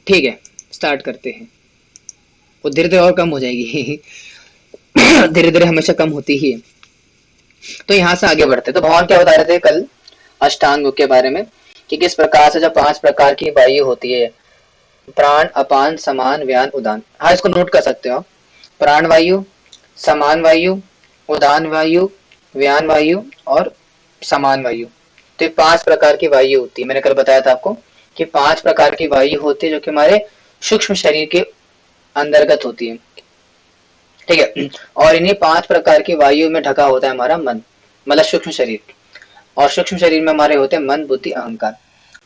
ठीक है, स्टार्ट करते हैं। वो धीरे धीरे और कम हो जाएगी धीरे धीरे हमेशा कम होती ही है। तो यहाँ से आगे बढ़ते हैं। तो भगवान क्या बता रहे थे कल अष्टांग योग के बारे में कि किस प्रकार से जो 5 प्रकार की वायु होती है, प्राण, अपान, समान, व्यान, उदान। हाँ, इसको नोट कर सकते हो। प्राण वायु, समान वायु, उदान वायु, व्यान वायु और समान वायु। तो ये 5 प्रकार की वायु होती है। मैंने कल बताया था आपको कि 5 प्रकार की वायु होती है जो कि हमारे सूक्ष्म शरीर के अंतर्गत होती है। ठीक है, और इन्हीं 5 प्रकार की वायु में ढका होता है हमारा मन, मतलब सूक्ष्म शरीर। और सूक्ष्म शरीर में हमारे होते हैं मन, बुद्धि, अहंकार।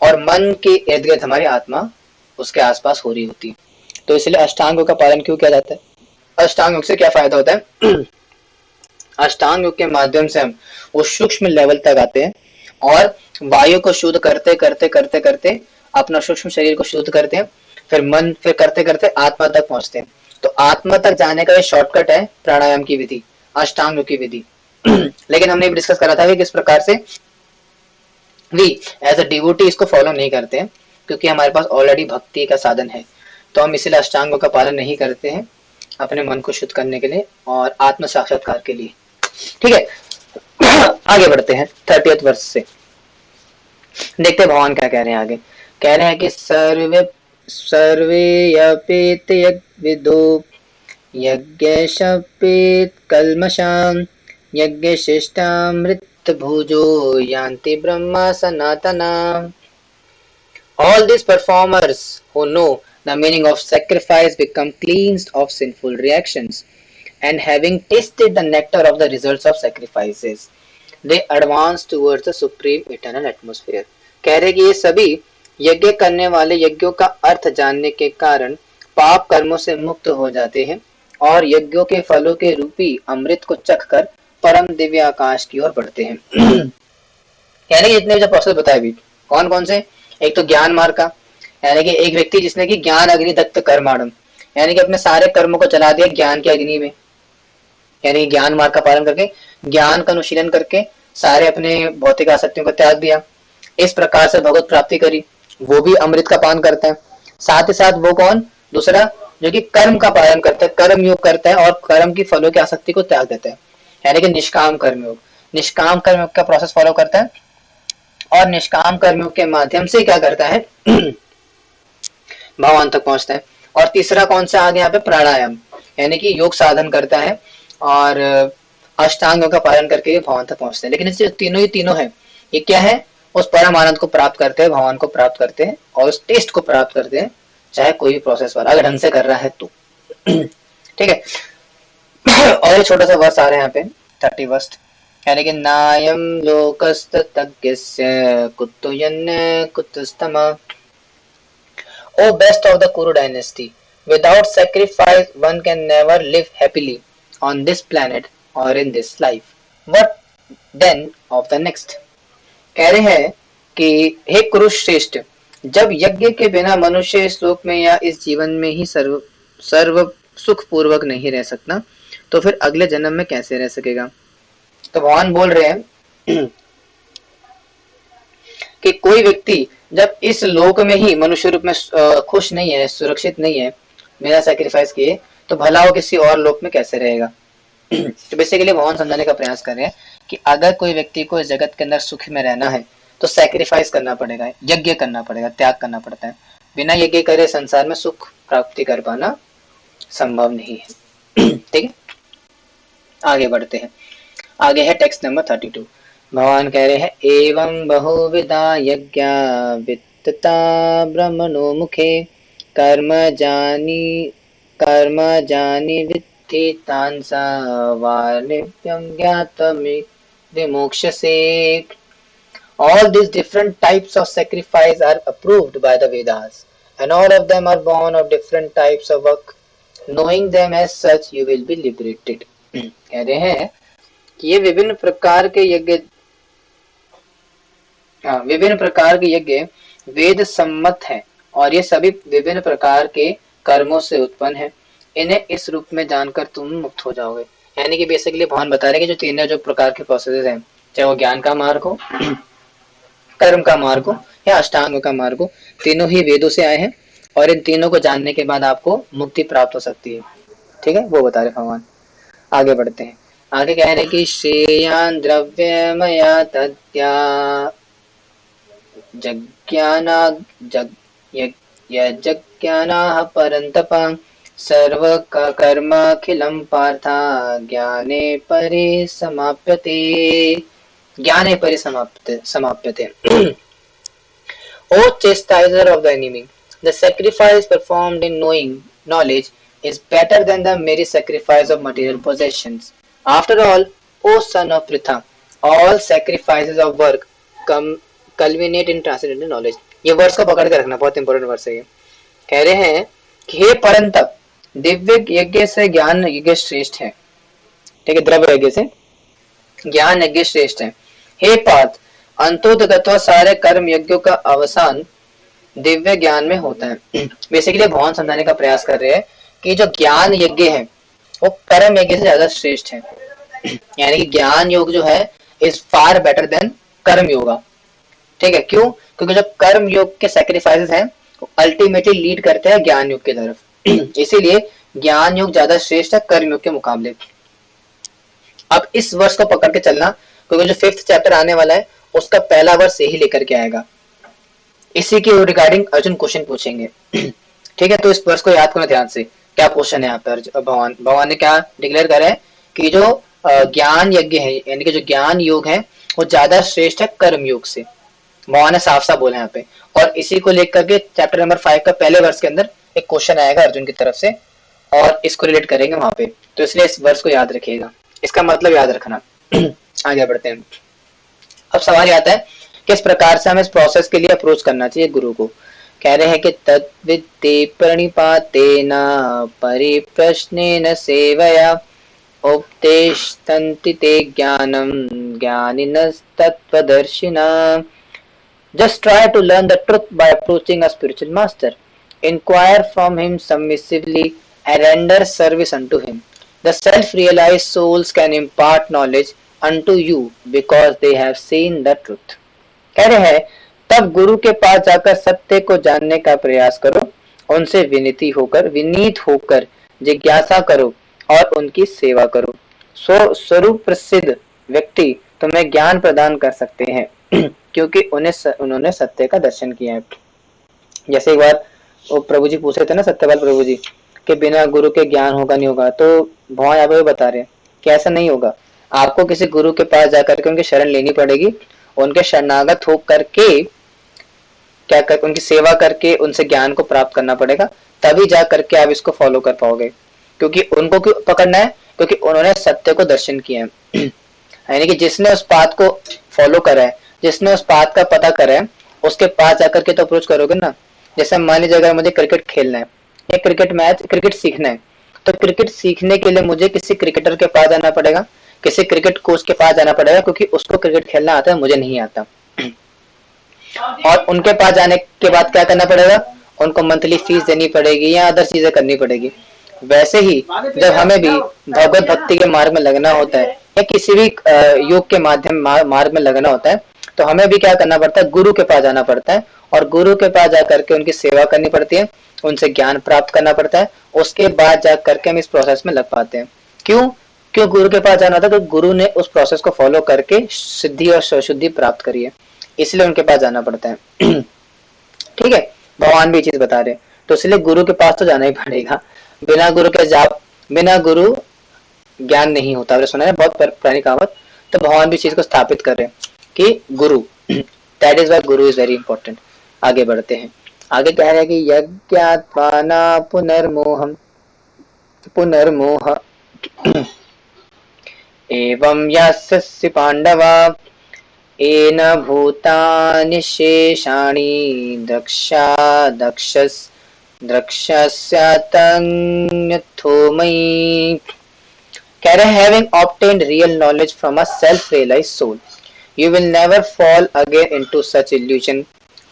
और मन के इर्द गिर्द हमारी आत्मा उसके आसपास हो रही होती है। तो इसलिए अष्टांग योग का पालन क्यों किया जाता है? अष्टांग योग से क्या फायदा होता है? अष्टांग योग के माध्यम से हम वो सूक्ष्म लेवल तक आते हैं और वायु को शुद्ध करते करते करते करते अपना सूक्ष्म शरीर को शुद्ध करते हैं, फिर मन, फिर करते करते आत्मा तक पहुंचते हैं। तो आत्मा तक जाने का ये शॉर्टकट है प्राणायाम की विधि, अष्टांग योग की विधि लेकिन हमने डिस्कस करा था कि किस प्रकार से वी एज अ डिवोटी इसको फॉलो नहीं करते हैं, क्योंकि हमारे पास ऑलरेडी भक्ति का साधन है। तो हम इसीलिए अष्टांगों का पालन नहीं करते हैं अपने मन को शुद्ध करने के लिए और आत्म साक्षात्कार के लिए। ठीक है आगे बढ़ते हैं 30th वर्ष से। देखते हैं भगवान क्या कह रहे हैं आगे। कह रहे हैं कि सर्वे सर्वे यपेत विदो यज्ञेशपेत कल्मषाम यज्ञशिष्टामृत भुजो यान्ति Brahma सनातना। All these performers who know the meaning of sacrifice become cleansed of sinful reactions, and having tasted the nectar of the results of sacrifices, they advance towards the supreme eternal atmosphere. कह रहे कि ये सभी यज्ञ करने वाले यज्ञों का अर्थ जानने के कारण पाप कर्मों से मुक्त हो जाते हैं और यज्ञों के फलों के रूपी अमृत को चखकर परम दिव्य आकाश की ओर बढ़ते हैं। यानी कि इतने जो प्रोसेस बताए भी, कौन कौन से? एक तो ज्ञान मार्ग का, यानी कि एक व्यक्ति जिसने कि ज्ञान अग्नि दत्त कर्माणम, यानी कि अपने सारे कर्मों को जला दिया ज्ञान की अग्नि में, यानी ज्ञान मार्ग का पालन करके, ज्ञान का अनुशीलन करके सारे अपने भौतिक आसक्तियों को त्याग दिया, इस प्रकार से भगवत प्राप्ति करी, वो भी अमृत का पान करते हैं। साथ ही साथ वो कौन? दूसरा जो कि कर्म का पालन करता है, कर्म योग करता है और कर्म की फलों की आसक्ति को त्याग देता है, यानी कि निष्काम कर्म योग। निष्काम कर्म योग का प्रोसेस फॉलो करता है और निष्काम कर्मों के माध्यम से क्या करता है? भगवान तक पहुंचता है। और तीसरा कौन सा आ गया यहाँ पे? प्राणायाम, यानी कि योग साधन करता है और अष्टांगों का पालन करके भगवान तक पहुंचते हैं। लेकिन इससे तीनों ही तीनों है, ये क्या है? उस परम आनंद को प्राप्त करते हैं, भगवान को प्राप्त करते हैं और उस टेस्ट को प्राप्त करते हैं, चाहे कोई भी प्रोसेस वाला अगर ढंग से कर रहा है तो। ठीक है और ये छोटा सा वर्ष आ रहा है यहाँ पे 31, यानी कि नायम लोकस्तज्ञस्य कुतो यन्न कुतस्तमा। O best of the Kuru dynasty, without sacrifice one can never live happily on this planet or in this life. What then of the next? कह रहे हैं कि हे कुरुश्रेष्ठ, जब यज्ञ के बिना मनुष्य इस लोक में या इस जीवन में ही सर्व सुख पूर्वक नहीं रह सकता, तो फिर अगले जन्म में कैसे रह सकेगा? तो भगवान बोल रहे हैं कि कोई व्यक्ति जब इस लोक में ही मनुष्य रूप में खुश नहीं है, सुरक्षित नहीं है बिना सैक्रिफाइस किए, तो भला वो किसी और लोक में कैसे रहेगा? तो बेसिकली भगवान समझाने का प्रयास कर रहे हैं कि अगर कोई व्यक्ति को इस जगत के अंदर सुख में रहना है तो सैक्रिफाइस करना पड़ेगा, यज्ञ करना पड़ेगा, त्याग करना पड़ता है। बिना यज्ञ करे संसार में सुख प्राप्ति कर पाना संभव नहीं है। ठीक है, आगे बढ़ते हैं। आगे है टेक्स्ट नंबर 32। भगवान कह रहे हैं एवं बहुविधा यज्ञा वित्तता ब्रह्मणो मुखे कर्म जानी वित्ति Tansa वार्निव्यं ज्ञातमिति All these different types of sacrifice are approved by the Vedas, and all of them are born of different types of work. Knowing them as such, you will be liberated. कह रहे हैं कि ये विभिन्न प्रकार के यज्ञ वेद सम्मत है और ये सभी विभिन्न प्रकार के कर्मों से उत्पन्न है। इन्हें इस रूप में जानकर तुम मुक्त हो जाओगे। यानी कि बेसिकली भगवान बता रहे हैं कि जो तीनों जो प्रकार के प्रोसेसेस हैं, चाहे वो ज्ञान का मार्ग हो, कर्म का मार्ग हो या अष्टांग का मार्ग हो, तीनों ही वेदों से आए हैं और इन तीनों को जानने के बाद आपको मुक्ति प्राप्त हो सकती है। ठीक है, वो बता रहे भगवान। आगे बढ़ते हैं। आगे कह रहे कि श्रेयान द्रव्यमया तद्या जज्ञाना जग यज्ञानाः परन्तप सर्व कर्माखिलं पार्था ज्ञाने परिसमाप्यते। ज्ञाने परिसमाप्यते। O chastiser of the enemy, the sacrifice performed in knowing knowledge is better than the mere sacrifice of material possessions. After all, O son of Pritha, all sacrifices of work come culminate in transcendental knowledge. ये वर्ष को पकड़ के रखना, बहुत important वर्ष है ये। कह रहे हैं कि हे परंतप, दिव्य यज्ञ से ज्ञान यज्ञ श्रेष्ठ है। ठीक है, द्रव्य यज्ञ से ज्ञान यज्ञ श्रेष्ठ है। हे पार्थ, अंतोतगत्वा सारे कर्म यज्ञों का अवसान दिव्य ज्ञान में होता है। बेसिकली भगवान समझाने का प्रयास कर रहे हैं कि जो ज्ञान यज्ञ है वो कर्म यज्ञ से ज्यादा श्रेष्ठ है। यानी कि ज्ञान योग जो है इज फार बेटर देन कर्म योगा। ठीक है, क्यों? क्योंकि जो कर्म योग के सैक्रिफाइसेस हैं वो अल्टीमेटली लीड करते हैं ज्ञान योग की तरफ। इसीलिए ज्ञान योग ज्यादा श्रेष्ठ है कर्म योग के मुकाबले। अब इस वर्ष को पकड़ के चलना, क्योंकि जो 5th चैप्टर आने वाला है उसका पहला वर्ष यही लेकर के आएगा। इसी के रिगार्डिंग अर्जुन क्वेश्चन पूछेंगे। ठीक है, तो इस वर्ष को याद करना ध्यान से। क्या क्वेश्चन है यहाँ पे? भगवान ने क्या डिक्लेयर करा है कि जो ज्ञान यज्ञ है, यानी कि जो ज्ञान योग है वो ज्यादा श्रेष्ठ है कर्म योग से। भगवान ने साफ साफ बोला यहाँ पे। और इसी को लेकर के चैप्टर नंबर 5 का पहले वर्ष के अंदर एक क्वेश्चन आएगा अर्जुन की तरफ से, और इसको रिलेट करेंगे वहां पे। तो इसलिए इस वर्ष को याद रखिएगा, इसका मतलब याद रखना। आगे बढ़ते हैं। अब सवाल आता है किस प्रकार से हमें इस प्रोसेस के लिए अप्रोच करना चाहिए गुरु को। कह रहे हैं कि तद्वित्ते प्रणिपातेन परिप्रश्नेन सेवया उपदेशन्ति ते ज्ञानं ज्ञानिनस्तत्त्वदर्शिनः। Just try to learn the truth by approaching a spiritual master. Inquire from him submissively and render service unto him. The self-realized souls can impart knowledge unto you because they have seen the truth. कह रहे हैं तब गुरु के पास जाकर सत्य को जानने का प्रयास करो, उनसे विनीत होकर जिज्ञासा करो और उनकी सेवा करो। स्वरूप प्रसिद्ध व्यक्ति तुम्हें ज्ञान प्रदान कर सकते हैं क्योंकि उन्होंने सत्य का दर्शन किया है। जैसे एक बार वो प्रभु जी पूछ रहे थे ना, सत्यपाल प्रभु जी, कि बिना गुरु के ज्ञान होगा नहीं होगा, तो भगवान यहाँ पे बता रहे हैं कि ऐसा नहीं होगा। आपको किसी गुरु के पास जाकर के उनकी शरण लेनी पड़ेगी, उनके शरणागत होकर के उनकी सेवा करके उनसे ज्ञान को प्राप्त करना पड़ेगा, तभी जा करके आप इसको फॉलो कर पाओगे। क्योंकि उनको क्यों पकड़ना है? क्योंकि उन्होंने सत्य को दर्शन किया है। यानी कि जिसने उस बात को फॉलो करा है, जिसने उस बात का पता करा है, उसके पास जाकर के तो अप्रोच करोगे ना। जैसे मान लीजिए अगर मुझे क्रिकेट खेलना है या क्रिकेट सीखना है, तो क्रिकेट सीखने के लिए मुझे किसी क्रिकेटर के पास जाना पड़ेगा, किसी क्रिकेट कोच के पास जाना पड़ेगा, क्योंकि उसको क्रिकेट खेलना आता है, मुझे नहीं आता। और उनके पास जाने के बाद क्या करना पड़ेगा? उनको मंथली फीस देनी पड़ेगी या अदर चीजें करनी पड़ेगी। वैसे ही जब हमें भी भगवत भक्ति के मार्ग में लगना होता है या किसी भी योग के मार्ग में लगना होता है, तो हमें भी क्या करना पड़ता है? गुरु के पास जाना पड़ता है, और गुरु के पास जाकर के उनकी सेवा करनी पड़ती है, उनसे ज्ञान प्राप्त करना पड़ता है। उसके बाद जा करके हम इस प्रोसेस में लग पाते हैं। क्यों गुरु के पास जाना था? तो गुरु ने उस प्रोसेस को फॉलो करके सिद्धि और स्वशुद्धि प्राप्त करी है, इसलिए उनके पास जाना पड़ता है। ठीक है, भगवान भी ये चीज बता रहे हैं, तो इसलिए गुरु के पास तो जाना ही पड़ेगा। बिना गुरु ज्ञान नहीं होता। आपने सुना है बहुत पुरानी कहावत। तो भगवान भी चीज को स्थापित कर रहे हैं कि गुरु, that is why Guru is very important. आगे बढ़ते हैं। आगे कह रहे हैं कि यज्ञात्माना पुनर्मोह एवं यास्यसि पांडवा येन भूतानि शेषाणि द्रक्ष्यस्यातन्यथो मयि। कह रहे हैं having obtained real knowledge from a self-realized soul, you will never fall again into such illusion,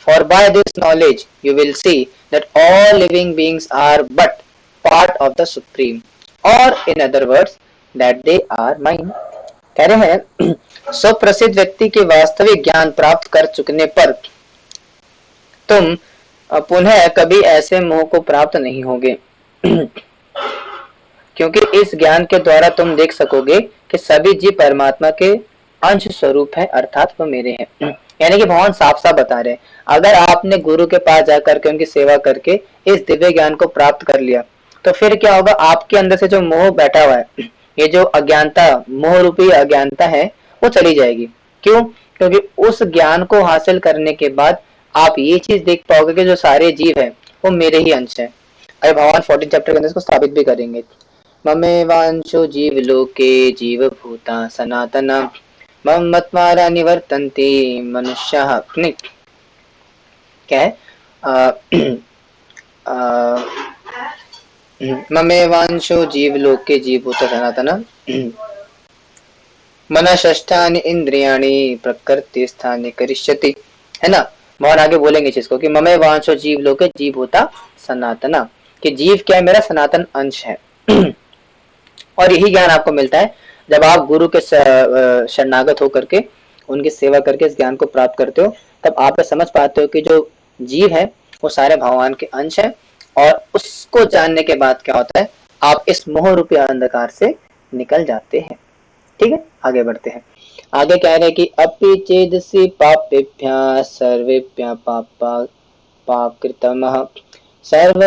for by this knowledge you will see that all living beings are but part of the Supreme, or in other words that they are mine. कह रहे हैं सुप्रसिद्ध व्यक्ति के वास्तविक ज्ञान प्राप्त कर चुकने पर तुम पुनः कभी ऐसे मोह को प्राप्त नहीं होगे क्योंकि इस ज्ञान के द्वारा तुम देख सकोगे कि सभी जीव परमात्मा के अंश स्वरूप है, अर्थात वो मेरे हैं। यानी कि भगवान साफ साफ बता रहे हैं, अगर आपने गुरु के पास जाकर के उनकी सेवा करके इस दिव्य ज्ञान को प्राप्त कर लिया तो फिर क्या होगा, आपके अंदर से जो मोह बैठा हुआ है, ये जो अज्ञानता, मोह रूपी अज्ञानता है, वो चली जाएगी। क्यों? क्योंकि उस ज्ञान को हासिल करने के बाद आप ये चीज देख पाओगे कि जो सारे जीव है वो मेरे ही अंश है। अरे भगवान 14 चैप्टर के अंदर इसको स्थापित भी करेंगे। ममेवांशो जीव लोके जीव भूता सनातना मम मत्मारा निवर्तन्ते मनुष्यः क्या है, ममेवांशो जीव लोके जीव भूता सनातना मनष्ठानि इंद्रियाणि प्रकृति स्थानि करिष्यति, है ना। मोहन आगे बोलेंगे इस चीज को कि ममेवांशो जीव लोके जीव भूता सनातना, कि जीव क्या है, मेरा सनातन अंश है। और यही ज्ञान आपको मिलता है जब आप गुरु के शरणागत होकर के उनकी सेवा करके इस ज्ञान को प्राप्त करते हो, तब आप समझ पाते हो कि जो जीव है वो सारे भगवान के अंश है। और उसको जानने के बाद क्या होता है, आप इस मोह रूपी अंधकार से निकल जाते हैं। ठीक है, आगे बढ़ते हैं। आगे कह रहे हैं कि अपि चेदसि पापेभ्यः सर्वेभ्यः पाप कृतमः सर्व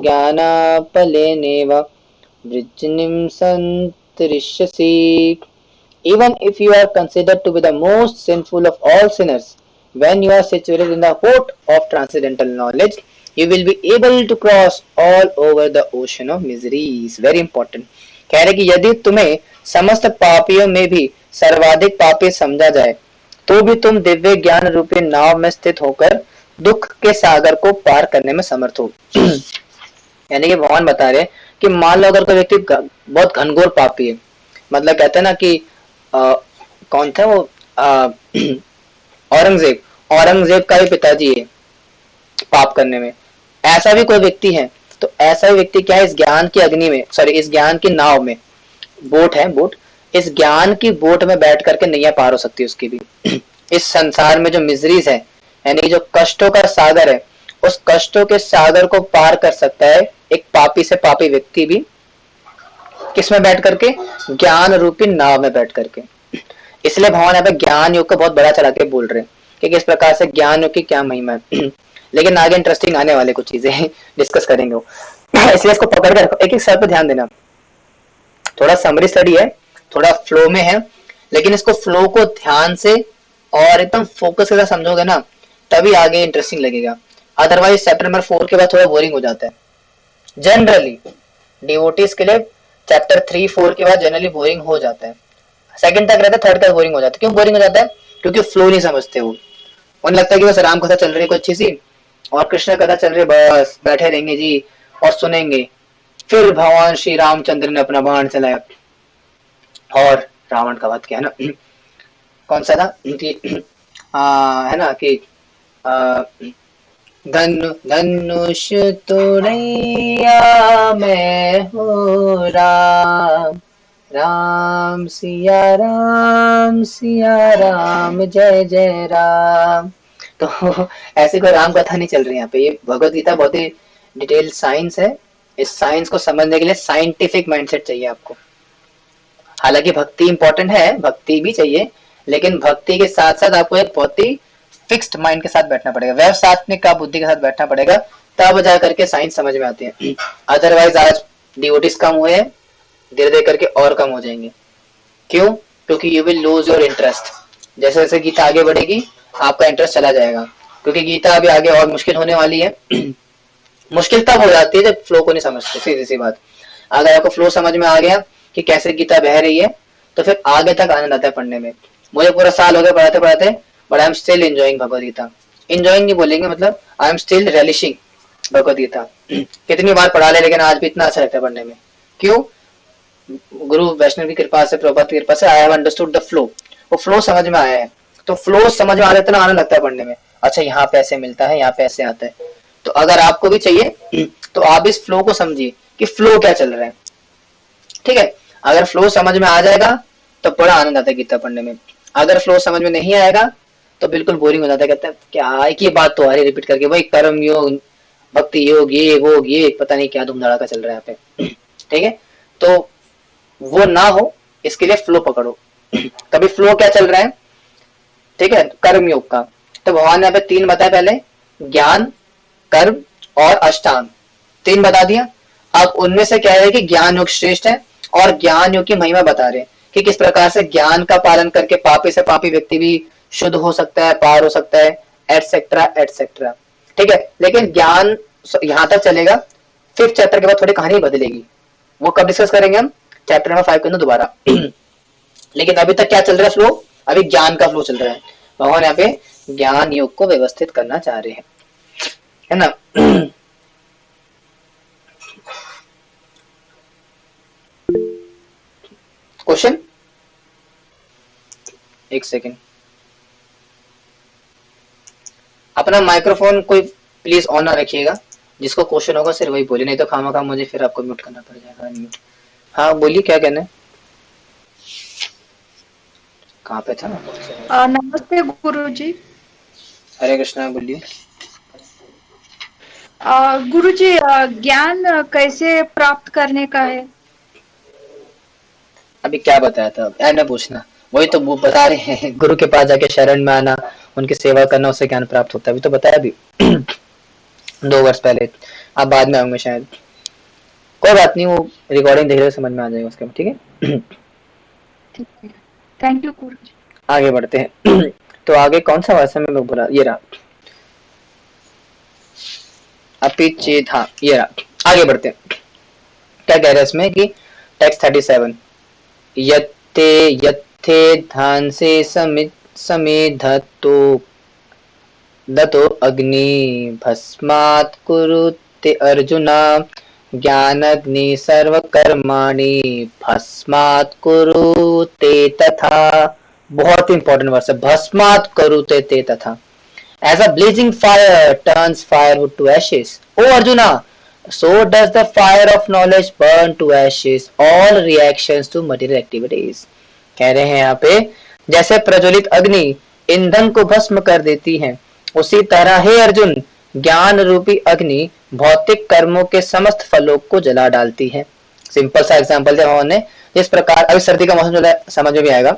ज्ञानापलेनेव वृज्निं संतरिष्यसि। Even if you are considered to be the most sinful of all sinners, when you are situated in the port of transcendental knowledge, you will be able to cross all over the ocean of miseries. Very important. कह रहे कि यदि तुम्हें समस्त पापियों में भी सर्वाधिक पापी समझा जाए तो भी तुम दिव्य ज्ञान रूपी नाव में स्थित होकर दुख के सागर को पार करने में समर्थ हो। यानी कि भगवान बता रहे कि मान लो अगर कोई व्यक्ति बहुत घनघोर पापी है, मतलब कहते हैं ना कि कौन था वो औरंगजेब का भी पिताजी है पाप करने में, ऐसा भी कोई व्यक्ति है, तो ऐसा व्यक्ति क्या है, इस ज्ञान की अग्नि में, सॉरी इस ज्ञान की नाव में, बोट है बोट, इस ज्ञान की बोट में बैठ करके नैया पार हो सकती है उसकी भी। इस संसार में जो मिजरीज है, यानी जो कष्टों का सागर है, उस कष्टों के सागर को पार कर सकता है एक पापी से पापी व्यक्ति भी। किसमें बैठ करके? ज्ञान रूपी नाव में बैठ करके। इसलिए भगवान यहाँ पे ज्ञान योग को बहुत बड़ा चढ़ा के बोल रहे हैं कि किस प्रकार से ज्ञान योग की क्या महिमा है। लेकिन आगे इंटरेस्टिंग आने वाले कुछ चीजें डिस्कस करेंगे वो। इसलिए इसको पकड़ कर रखो, एक एक शब्द पे ध्यान देना। थोड़ा समरी स्टडी है, थोड़ा फ्लो में है, लेकिन इसको फ्लो को ध्यान से और एकदम फोकस के साथ समझोगे ना, तभी आगे इंटरेस्टिंग लगेगा। अदरवाइज चैप्टर नंबर 4 के बाद थोड़ा बोरिंग हो जाता है जनरली। डिवोटीज के लिए चैप्टर 3, 4 के बाद जनरली बोरिंग हो जाता है। सेकंड तक रहता है, थर्ड तक बोरिंग हो जाता है। क्यों बोरिंग हो जाता है? क्योंकि फ्लो नहीं समझते वो। उन्हें लगता है कि बस राम कथा चल रही है कोई अच्छी सी और कृष्ण कथा चल रही है, बस बैठे रहेंगे जी और सुनेंगे। फिर भगवान श्री रामचंद्र ने अपना बाण चलाया और रावण का वध किया ना। कौन सा था कि है ना कि धनुष तोड़ैया मैं हो राम, राम सिया राम जय जय राम। तो ऐसे कोई राम कथा नहीं चल रही यहाँ पे। ये भगवत गीता बहुत ही डिटेल साइंस है। इस साइंस को समझने के लिए साइंटिफिक माइंडसेट चाहिए आपको। हालांकि भक्ति इंपॉर्टेंट है, भक्ति भी चाहिए, लेकिन भक्ति के साथ साथ आपको एक बहुत ही फिक्स्ड माइंड के साथ बैठना पड़ेगा, व्यवसायत्मिक का बुद्धि के साथ बैठना पड़ेगा, तब जा करके साइंस समझ में आती है। अदरवाइज आज डिवोटीज कम हुए हैं, धीरे धीरे करके और कम हो जाएंगे। क्यों? क्योंकि you will lose your interest. जैसे जैसे गीता आगे बढ़ेगी आपका इंटरेस्ट चला जाएगा, क्योंकि गीता अभी आगे और मुश्किल होने वाली है। मुश्किल तब हो जाती है जब फ्लो को नहीं समझते। सीधी सी बात, अगर आपको फ्लो समझ में आ गया कि कैसे गीता बह रही है, तो फिर आगे तक आनंद आता है पढ़ने में। मुझे पूरा साल हो गया पढ़ाते पढ़ाते, but I am still enjoying Bhagavad Gita. Enjoying नहीं बोलेंगे, मतलब I am still relishing Bhagavad Gita. कितनी बार पढ़ा ले, लेकिन आज भी इतना अच्छा लगता है पढ़ने में। क्यों? गुरु वैष्णव की कृपा से, प्रभुपाद की कृपा से I have understood the flow. वो फ्लो समझ में आया है, तो फ्लो समझ में आ जाता है, आनंद लगता है पढ़ने में। अच्छा, यहाँ पे ऐसे मिलता है, यहाँ पे ऐसे आता है। तो अगर आपको भी चाहिए तो आप इस फ्लो को समझिए कि फ्लो क्या चल रहा है। ठीक है, अगर फ्लो समझ में आ जाएगा तो बड़ा आनंद आता है गीता पढ़ने में। अगर फ्लो समझ में नहीं आएगा तो बिल्कुल बोरिंग हो जाता है, कहते हैं क्या एक ही बात तो आ रही रिपीट करके, वही कर्म योग, भक्ति योग, ये पता नहीं क्या धूम धड़ाका चल रहा है यहाँ पे। ठीक है, तो वो ना हो इसके लिए फ्लो पकड़ो। तभी फ्लो क्या चल रहा है, ठीक है, कर्म योग का। तो भगवान ने यहाँ पे 3 बताया पहले, ज्ञान, कर्म और अष्टांग, 3 बता दिया। अब उनमें से कह रहे हैं कि ज्ञान योग श्रेष्ठ है, और ज्ञान योग की महिमा बता रहे हैं कि किस प्रकार से ज्ञान का पालन करके पापी से पापी व्यक्ति भी शुद्ध हो सकता है, पार हो सकता है, एटसेट्रा एटसेट्रा। ठीक है, लेकिन ज्ञान यहाँ तक चलेगा, 5th चैप्टर के बाद थोड़ी कहानी बदलेगी, वो कब डिस्कस करेंगे हम, चैप्टर नंबर 5 के अंदर दोबारा। लेकिन अभी तक क्या चल रहा है फ्लो, अभी ज्ञान का फ्लो चल रहा है। भगवान यहाँ पे ज्ञान योग को व्यवस्थित करना चाह रहे हैं, है ना। क्वेश्चन, एक सेकेंड, अपना माइक्रोफोन कोई प्लीज ऑन ना रखिएगा, जिसको क्वेश्चन होगा सिर्फ वही बोले, नहीं तो खामा मुझे फिर आपको म्यूट करना पड़ जाएगा, म्यूट। हाँ बोलिए, क्या कहना है, कहाँ पे था। नमस्ते गुरुजी। हरे कृष्णा, बोलिए। गुरुजी, ज्ञान कैसे प्राप्त करने का है? अभी क्या बताया था, ऐड में पूछना, वही तो वो बता रहे हैं, गुरु के पास जाके शरण में आना, उनकी सेवा करना, उससे ज्ञान प्राप्त होता है, अभी तो बताया भी। 2 वर्ष पहले, आप बाद में आऊंगे शायद, कोई बात नहीं, वो रिकॉर्डिंग देख रहे समझ में आ जाएगा उसके, ठीक है। ठीक है, थैंक यू गुरुजी। आगे बढ़ते हैं। तो आगे कौन सा वर्ष में मैं बोला, ये रहा अपिचेत, हाँ ये रहा। आगे बढ़ते हैं, क्या कह रहे हैं इसमें कि टेक्स्ट 37, यत्ते यत्थे धांसे समेधतो दतो अग्नि भस्मात् कुरुते अर्जुना ज्ञानग्नि सर्वकर्माणि भस्मात् कुरुते तथा। बहुत इंपॉर्टेंट वर्ड है, भस्मात् कुरुते ते तथा। As a blazing fire turns firewood to ashes, O Arjuna, so does the fire of knowledge burn to ashes all reactions to material activities. कह रहे हैं यहाँ पे, जैसे प्रज्वलित अग्नि ईंधन को भस्म कर देती है, उसी तरह हे अर्जुन ज्ञान रूपी अग्नि भौतिक कर्मों के समस्त फलों को जला डालती है। सिंपल सा एग्जांपल दिया उन्होंने, जिस प्रकार अभी सर्दी का मौसम चल रहा है, समझ में भी आएगा।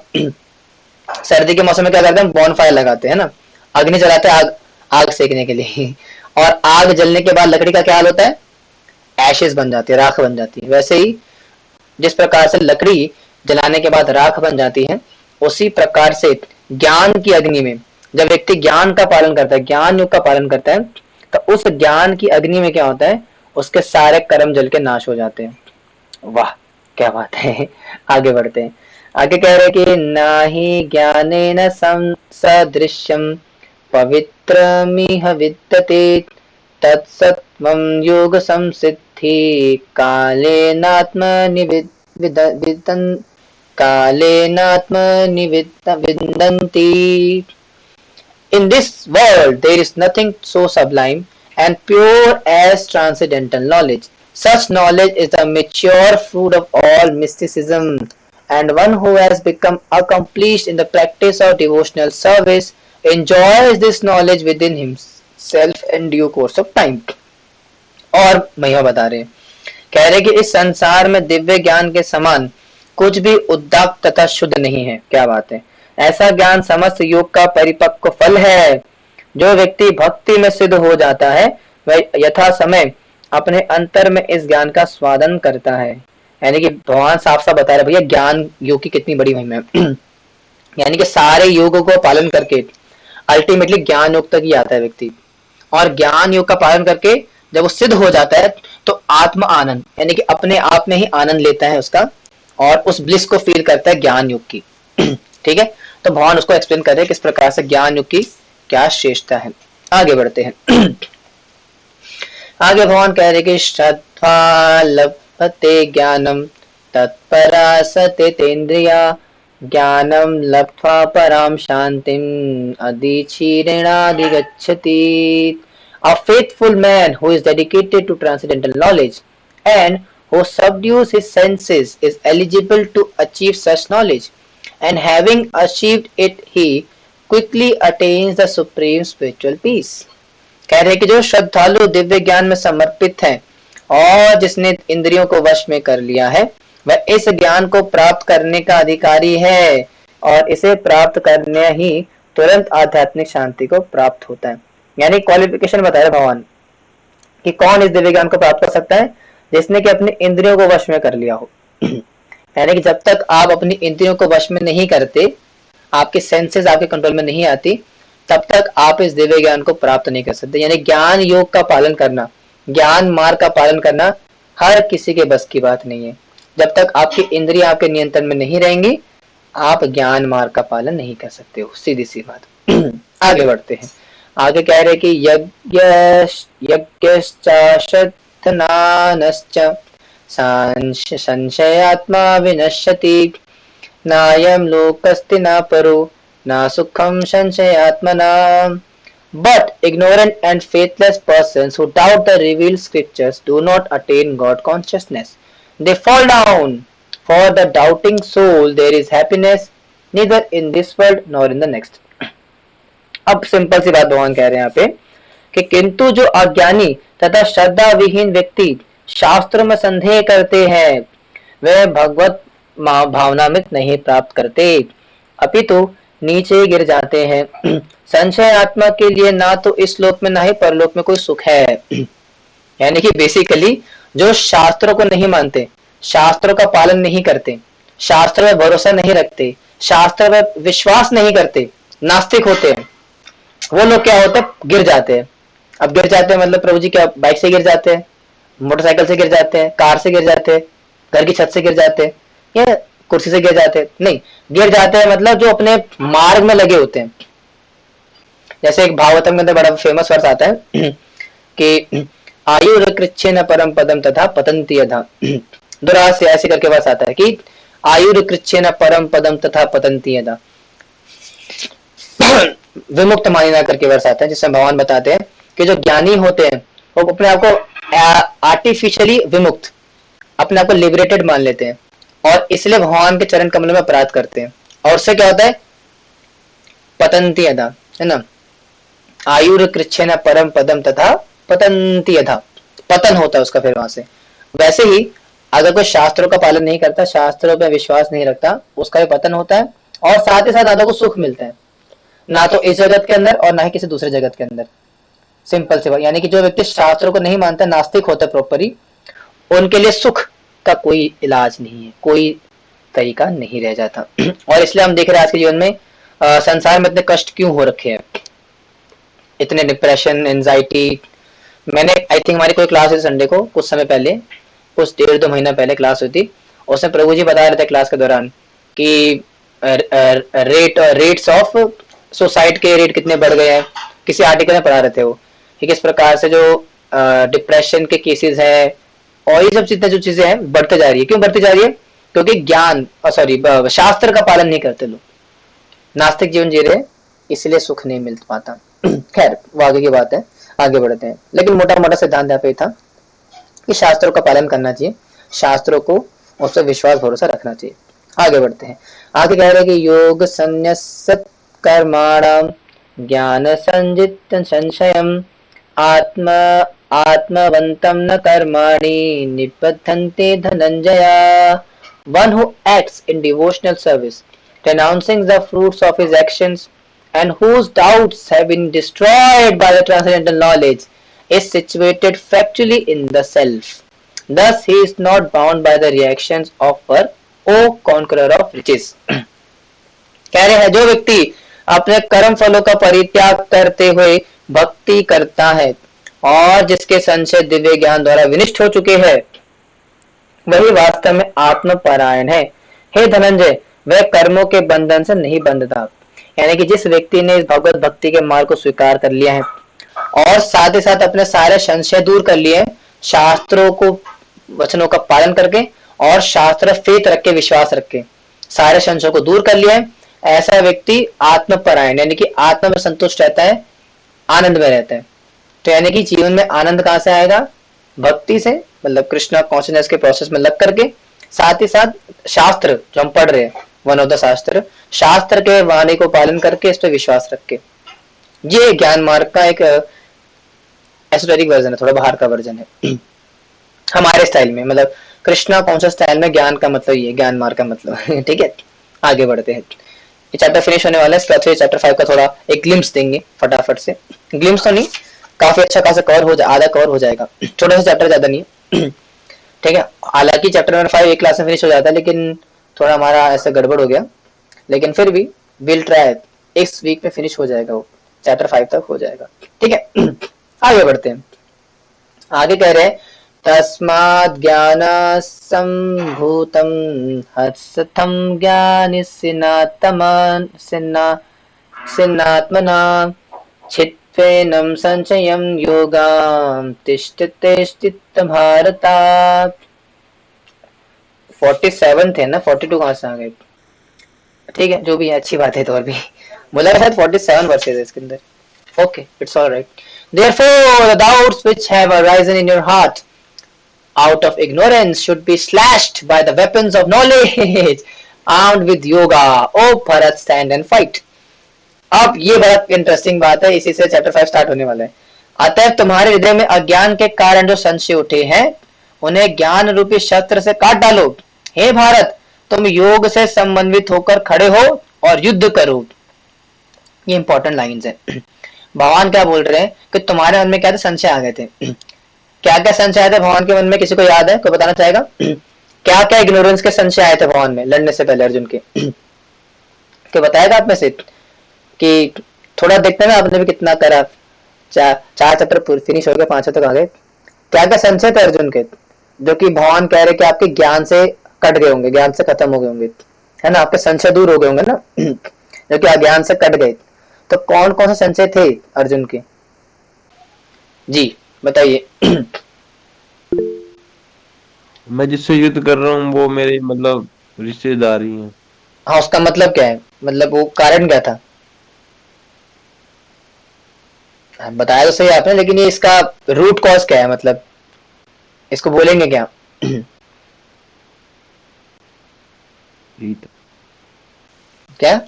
सर्दी के मौसम में क्या करते हैं, बॉन फायर लगाते हैं ना, अग्नि जलाते हैं, आग सेकने के लिए। और आग जलने के बाद लकड़ी का क्या हाल होता है, एशेस बन जाती है, राख बन जाती है। वैसे ही जिस प्रकार से लकड़ी जलाने के बाद राख बन जाती है, उसी प्रकार से ज्ञान की अग्नि में जब व्यक्ति ज्ञान का पालन करता है, ज्ञान युग का पालन करता है, तो उस ज्ञान की अग्नि में क्या होता है, उसके सारे कर्म जल के नाश हो जाते हैं। वाह क्या बात है। आगे बढ़ते हैं, आगे कह रहे कि नाही ज्ञानेन सदृश्यम पवित्रमिह विद्यते तत्सत्वं योग संसिद्धि कालेनात्मनिविदन्ति। In this world there is nothing so sublime and pure as transcendental knowledge. Such knowledge is the mature fruit of all mysticism, and one who has become accomplished in the practice of devotional service enjoys this knowledge within himself in due course of time. और महिमा बता रहे हैं, कह रहे कि इस संसार में दिव्य ज्ञान के समान कुछ भी उद्दाक तथा शुद्ध नहीं है। क्या बात है, ऐसा ज्ञान समस्त योग का परिपक्व फल है। जो व्यक्ति भक्ति में सिद्ध हो जाता है वह यथा समय अपने अंतर में इस ज्ञान का स्वादन करता है। यानी कि भगवान साफ साफ बता रहे भैया ज्ञान योग की कितनी बड़ी महिमा है। यानी कि सारे योगों को पालन करके अल्टीमेटली ज्ञान योग तक ही आता है व्यक्ति, और ज्ञान योग का पालन करके जब वो सिद्ध हो जाता है तो आत्म आनंद यानी कि अपने आप में ही आनंद लेता है उसका, और उस ब्लिस को फील करता है ज्ञान योग की। ठीक है, तो भगवान उसको एक्सप्लेन कर रहे हैं किस प्रकार से ज्ञान योग की क्या श्रेष्ठता है। आगे बढ़ते हैं। आगे भगवान कह रहे कि श्रद्धा लभते ज्ञानम तत्परा सतेन्द्रिया ज्ञानम लब्ध्वा पराम शांतिम अधिचीर्णाधिगच्छति। A faithful man who is dedicated to transcendental knowledge and who subdues his senses is eligible to achieve such knowledge, and having achieved it he quickly attains the supreme spiritual peace। कह रहे कि जो श्रद्धालु दिव्य ज्ञान में समर्पित है और जिसने इंद्रियों को वश में कर लिया है, वह इस ज्ञान को प्राप्त करने का अधिकारी है और इसे प्राप्त करने ही तुरंत आध्यात्मिक शांति को प्राप्त होता है। यानी क्वालिफिकेशन बता रहे भगवान कि कौन इस दिव्य ज्ञान को प्राप्त कर सकता है, जिसने कि अपने इंद्रियों को वश में कर लिया हो। यानी कि जब तक आप अपनी इंद्रियों को वश में नहीं करते, आपके सेंसेस आपके कंट्रोल में नहीं आती, तब तक आप इस दिव्य ज्ञान को प्राप्त नहीं कर सकते। यानी ज्ञान योग का पालन करना, ज्ञान मार्ग का पालन करना हर किसी के बस की बात नहीं है। जब तक आपकी इंद्रियां आपके नियंत्रण में नहीं रहेंगी, आप ज्ञान मार्ग का पालन नहीं कर सकते हो, सीधी सी बात। आगे बढ़ते हैं। आगे कह रहे कि यज्ञश्चाशनानश्च संशयात्मा विनश्यति नायं लोकस्ति न परो न सुखम संशयात्मना। But ignorant and faithless persons who doubt the revealed scriptures do not attain God consciousness. They fall down. For the doubting soul there is happiness neither in this world nor in the next. अब simple सी बात भगवान कह रहे हैं यहाँ पे कि किंतु जो अज्ञानी तथा श्रद्धा विहीन व्यक्ति शास्त्रों में संदेह करते हैं, वे भगवत भावनामृत नहीं प्राप्त करते, अपितु नीचे गिर जाते हैं। संशय आत्मा के लिए ना तो इस लोक में ना ही परलोक में कोई सुख है। यानी कि बेसिकली जो शास्त्रों को नहीं मानते, शास्त्रों का पालन नहीं करते, शास्त्र में भरोसा नहीं रखते, शास्त्र में विश्वास नहीं करते, नास्तिक होते हैं, वो लोग क्या होते हैं, गिर जाते हैं। अब गिर जाते हैं मतलब प्रभु जी क्या बाइक से गिर जाते हैं, मोटरसाइकिल से गिर जाते हैं, कार से गिर जाते हैं, घर की छत से गिर जाते हैं, या कुर्सी से गिर जाते हैं? नहीं, गिर जाते हैं मतलब जो अपने मार्ग में लगे होते हैं। जैसे एक भागवतम के अंदर बड़ा फेमस वर्स आता है कि आयुर्कृच्छेन परम पदम तथा पतन्ति यथा। दुरास्य ऐसे करके वर्स आता है कि आयुर्कृच्छेन परम पदम तथा पतन्ति यथा। विमुक्त मानिना करके वर्स आता है, जिसमें भगवान बताते हैं कि जो ज्ञानी होते हैं वो अपने आप को आर्टिफिशियली विमुक्त, अपने आप को लिबरेटेड मान लेते हैं और इसलिए भगवान के चरण कमल में अपराध करते हैं। और उससे क्या होता है, पतन्ति यथा, है ना, आयुर्कृच्छेन परम पदम तथा पतन्ति यथा, पतन होता है उसका फिर वहां से। वैसे ही अगर कोई शास्त्रों का पालन नहीं करता, शास्त्रों पे विश्वास नहीं रखता, उसका भी पतन होता है और साथ ही साथ आदमी को सुख मिलता है, ना तो इस जगत के अंदर और ना ही किसी दूसरे जगत के अंदर। सिंपल सी बात। यानी कि जो व्यक्ति शास्त्रों को नहीं मानता, नास्तिक होता है प्रॉपरली, उनके लिए सुख का कोई इलाज नहीं है, कोई तरीका नहीं रह जाता। और इसलिए हम देख रहे हैं आज के जीवन में संसार में इतने कष्ट क्यों हो रखे हैं, इतने डिप्रेशन, एंजाइटी। मैंने आई थिंक हमारी कोई क्लास हुई संडे को, कुछ समय पहले, कुछ 1.5-2 महीना पहले क्लास हुई थी। उसमें प्रभु जी बता रहे थे क्लास के दौरान कि रेट्स ऑफ सुसाइड के रेट कितने बढ़ गए हैं। किसी आर्टिकल में पढ़ा रहे थे वो कि किस प्रकार से जो डिप्रेशन के केसेस है और ये सब चीजें जो चीजें हैं बढ़ते जा रही है। क्यों बढ़ती जा रही है? क्योंकि ज्ञान शास्त्र का पालन नहीं करते लोग, नास्तिक जीवन जी रहे, इसलिए सुख नहीं मिल पाता। खैर वो आगे की बात है, आगे बढ़ते हैं। लेकिन मोटा मोटा सिद्धांत यहाँ पे था कि शास्त्रों का पालन करना चाहिए, शास्त्रों को उस पर विश्वास भरोसा रखना चाहिए। आगे बढ़ते हैं। आगे कह रहे हैं कि योग संन्यस्त कर्माणाम ज्ञान संजित संशयम आत्मवंतम न कर्माणि निबद्धन्ते Dhananjaya. One who acts in devotional service, renouncing the fruits of his actions, and whose doubts have been destroyed by the transcendental knowledge, is situated factually in the self. Thus he is not bound by the reactions of her, O conqueror of riches. कह रहे हैं जो व्यक्ति अपने कर्म फलों का परित्याग करते हुए भक्ति करता है और जिसके संशय दिव्य ज्ञान द्वारा विनिष्ट हो चुके हैं, वही वास्तव में आत्मपरायण है। हे धनंजय, वह कर्मों के बंधन से नहीं बंधता। यानी कि जिस व्यक्ति ने भगवत भक्ति के मार्ग को स्वीकार कर लिया है और साथ ही साथ अपने सारे संशय दूर कर लिए, शास्त्रों को वचनों का पालन करके और शास्त्र फेथ रख के, विश्वास रख के सारे संशयों को दूर कर लिया है, ऐसा व्यक्ति आत्मपरायण यानी कि आत्मा में संतुष्ट रहता है, आनंद में रहता है। तो यानी कि जीवन में आनंद कहां से आएगा? भक्ति से, मतलब कृष्णा कॉन्शियसनेस के प्रोसेस में लग करके, साथ ही साथ शास्त्र जो हम पढ़ रहे हैं वन ऑफ द शास्त्र, शास्त्र के वाणी को पालन करके इस पे विश्वास रख के। ये ज्ञान मार्ग का एक एसोटेरिक वर्जन है, थोड़ा बाहर का वर्जन है हमारे स्टाइल में, मतलब कृष्णा कॉन्शियस स्टाइल में ज्ञान का मतलब ये ज्ञान मार्ग का मतलब ठीक है। आगे बढ़ते हैं, ये चैप्टर फिनिश होने वाला है, इसके बाद चैप्टर 5 का थोड़ा एक ग्लिम्स देंगे फटाफट से, ग्लिम्स तो नहीं, काफी अच्छा खासा कवर हो आधा कवर हो जाएगा, छोटा सा चैप्टर ज्यादा नहीं है ठीक है। हालांकि चैप्टर नंबर 5 एक क्लास में फिनिश हो जाता है, लेकिन थोड़ा हमारा ऐसा गड़बड़ हो गया, लेकिन फिर भी विल ट्राई, इस वीक में फिनिश हो जाएगा, वो चैप्टर 5 तक हो जाएगा ठीक है आगे बढ़ते हैं, आगे कह रहे हैं तस्माद् ज्ञानासम्भूतं हर्षथं सिन्नात्मना चित्तेनं संचयं योगां तिष्ठते स्थित भारता। 47 थे ना, 42 कहाँ से आ गए, ठीक है जो भी है अच्छी बात है, तो और भी मुझे लगा शायद 47 वर्सेस है इसके अंदर, okay it's all right. Therefore the doubts which have arisen in your heart out of ignorance should be slashed by the weapons of knowledge armed with yoga. O Bharat, stand and fight. अब ये बहुत interesting बात है, इसी से chapter 5 start होने वाला है। अतः तुम्हारे हृदय में अज्ञान के कारण जो संशय उठे हैं उन्हें ज्ञान रूपी शस्त्र से काट डालो। हे भारत, तुम योग से संबंधित होकर खड़े हो और युद्ध करो। ये इंपॉर्टेंट लाइंस है। भगवान क्या बोल रहे हैं कि तुम्हारे मन में क्या थे, संशय आ गए थे। क्या क्या संशय आए थे भगवान के मन में, किसी को याद है, कोई बताना चाहेगा? क्या क्या इग्नोरेंस के संशय आए थे भगवान में लड़ने से पहले अर्जुन के? क्या बताएगा आप में से कि थोड़ा देखते हैं ना आपने भी कितना करा, चार चैप्टर फिनिश हो गए, 5 तक आ गए। क्या क्या संशय थे अर्जुन के जो कि भगवान कह रहे कि आपके ज्ञान से कट गए होंगे, ज्ञान से खत्म हो गए होंगे, है ना, आपके संशय दूर हो गए होंगे ना जो कि अज्ञान से कट गए। तो कौन कौन से संशय थे अर्जुन के? जी बताइए मैं जिससे युद्ध कर रहा हूँ वो मेरे मतलब रिश्तेदार ही हैं। हाँ, उसका मतलब क्या है, मतलब वो कारण क्या था? हाँ, बताया तो सही आपने, लेकिन ये इसका रूट कॉज क्या है, मतलब इसको बोलेंगे क्या? क्या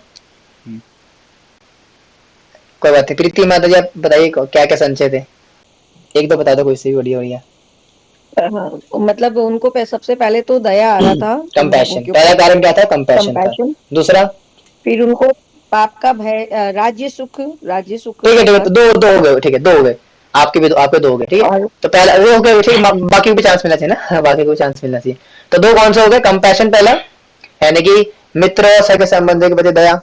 कोई बात नहीं, प्रीति माता जी आप बताइए क्या क्या संशय थे, एक दो बता दो कोई सी बढ़िया बढ़िया। मतलब उनको सबसे पहले तो दया आ रहा था, कंपैशन, पहला कारण क्या था? कंपैशन था। दूसरा? फिर उनको पाप का भय, राज्य सुख ठीक है तो दो हो गए, ठीक है दो हो गए, आपके दो हो गए, ठीक है। तो पहला वो हो गया, ठीक है, बाकी को भी चांस मिलना चाहिए ना, बाकी को चांस मिलना चाहिए। तो दो कौन से हो गए? कंपैशन पहला, यानी कि मित्र और सगे संबंध के प्रति दया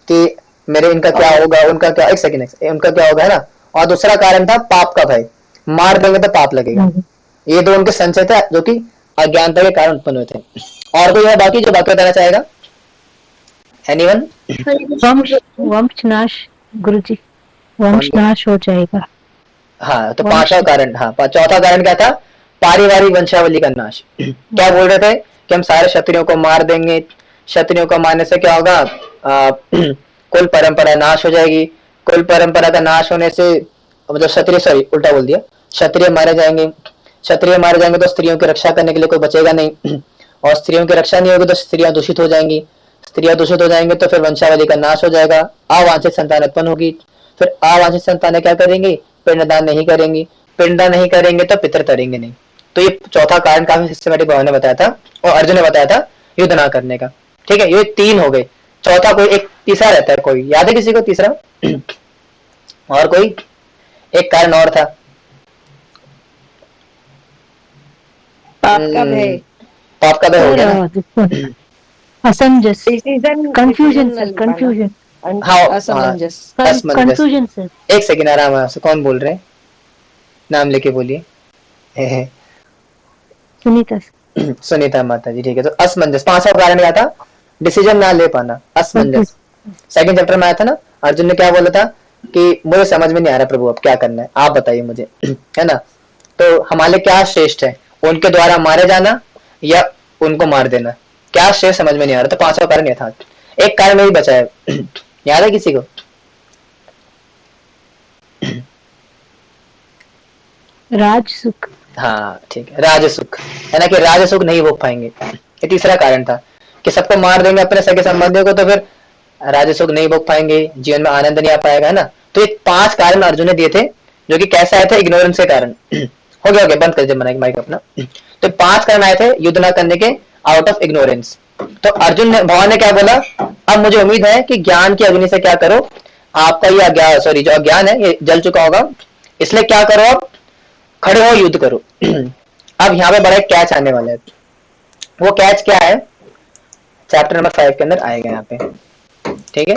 कि मेरे इनका क्या होगा, उनका क्या, एक सेकंड उनका क्या होगा, है ना। और दूसरा कारण था पाप का भय, मार देंगे तो पाप लगेगा। ये दो उनके संशय थे जो कि अज्ञानता के कारण उत्पन्न हुए थे। और कोई है बाकी जो बाकी बताना चाहेगा? एनीवन? वंशनाश गुरुजी, वंशनाश हो जाएगा। हाँ तो पांचवा कारण, हाँ चौथा कारण क्या था? पारिवारिक वंशावली का नाश। क्या बोल रहे थे कि हम सारे क्षत्रियों को मार देंगे, क्षत्रियों को मारने से क्या होगा, कुल परंपरा नाश हो जाएगी, कुल परंपरा का नाश होने से मतलब क्षत्रिय, सॉरी उल्टा बोल दिया, क्षत्रिय मारे जाएंगे, क्षत्रिय मारे जाएंगे तो स्त्रियों की रक्षा करने के लिए कोई बचेगा नहीं, और स्त्रियों की रक्षा नहीं होगी तो स्त्रियां दूषित हो जाएंगी, स्त्रियां दूषित हो जाएंगे तो फिर वंशावली का नाश हो जाएगा, अवांछित संतान उत्पन्न होगी, फिर अवांछित संतानें क्या करेंगी? पिंडदान नहीं करेंगी, पिंडदान नहीं करेंगे तो पितर तरेंगे नहीं। तो ये चौथा कारण काफी सिस्टमेटिक भगवान ने बताया था और अर्जुन ने बताया था युद्ध ना करने का, ठीक है। ये 3 हो गए, चौथा कोई एक तीसरा रहता है, कोई याद है किसी को तीसरा? और कोई एक कारण और था, पाप का भय। पाप का भय हो गया ना, असमंजस, कंफ्यूजन सर, कंफ्यूजन, हाँ असमंजस, कंफ्यूजन सर। एक सेकंड आराम से, कौन बोल रहे हैं? नाम लेके बोलिए। सुनीता सुनीता माता जी, ठीक है। तो असमंजस, पांचवा कारण क्या था? डिसीजन ना ले पाना, असमंजस। सेकंड चैप्टर में आया था ना, अर्जुन ने क्या बोला था कि मुझे समझ में नहीं आ रहा प्रभु अब क्या करना है, आप बताइए मुझे, है ना। तो हमारे क्या श्रेष्ठ है, उनके द्वारा मारे जाना या उनको मार देना, क्या श्रेष्ठ समझ में नहीं आ रहा। तो पांचवा कारण यह था। एक कारण नहीं बचा है, याद है किसी को? राजसुख। हाँ ठीक है, राजसुख, है ना, कि राजसुख नहीं भोग पाएंगे, ये तीसरा कारण था कि सबको मार देंगे अपने सगे संबंधियों को, तो फिर राज्य सुख नहीं भोग पाएंगे, जीवन में आनंद नहीं आ पाएगा, है ना। तो ये 5 कारण अर्जुन ने दिए थे, जो कि कैसे आए थे, इग्नोरेंस के कारण। हो गया बंद कर दीजिए माइक अपना। तो 5 कारण आए थे युद्ध ना करने के, आउट ऑफ इग्नोरेंस। तो अर्जुन ने, भगवान ने क्या बोला, अब मुझे उम्मीद है कि ज्ञान की अग्नि से क्या करो, आपका ये अज्ञान, सॉरी जो अज्ञान है ये जल चुका होगा, इसलिए क्या करो, अब खड़े हो, युद्ध करो। अब यहाँ पे बड़ा एक कैच आने वाला है। वो कैच क्या है, चैप्टर नंबर 5 के अंदर आएगा यहाँ पे, ठीक है।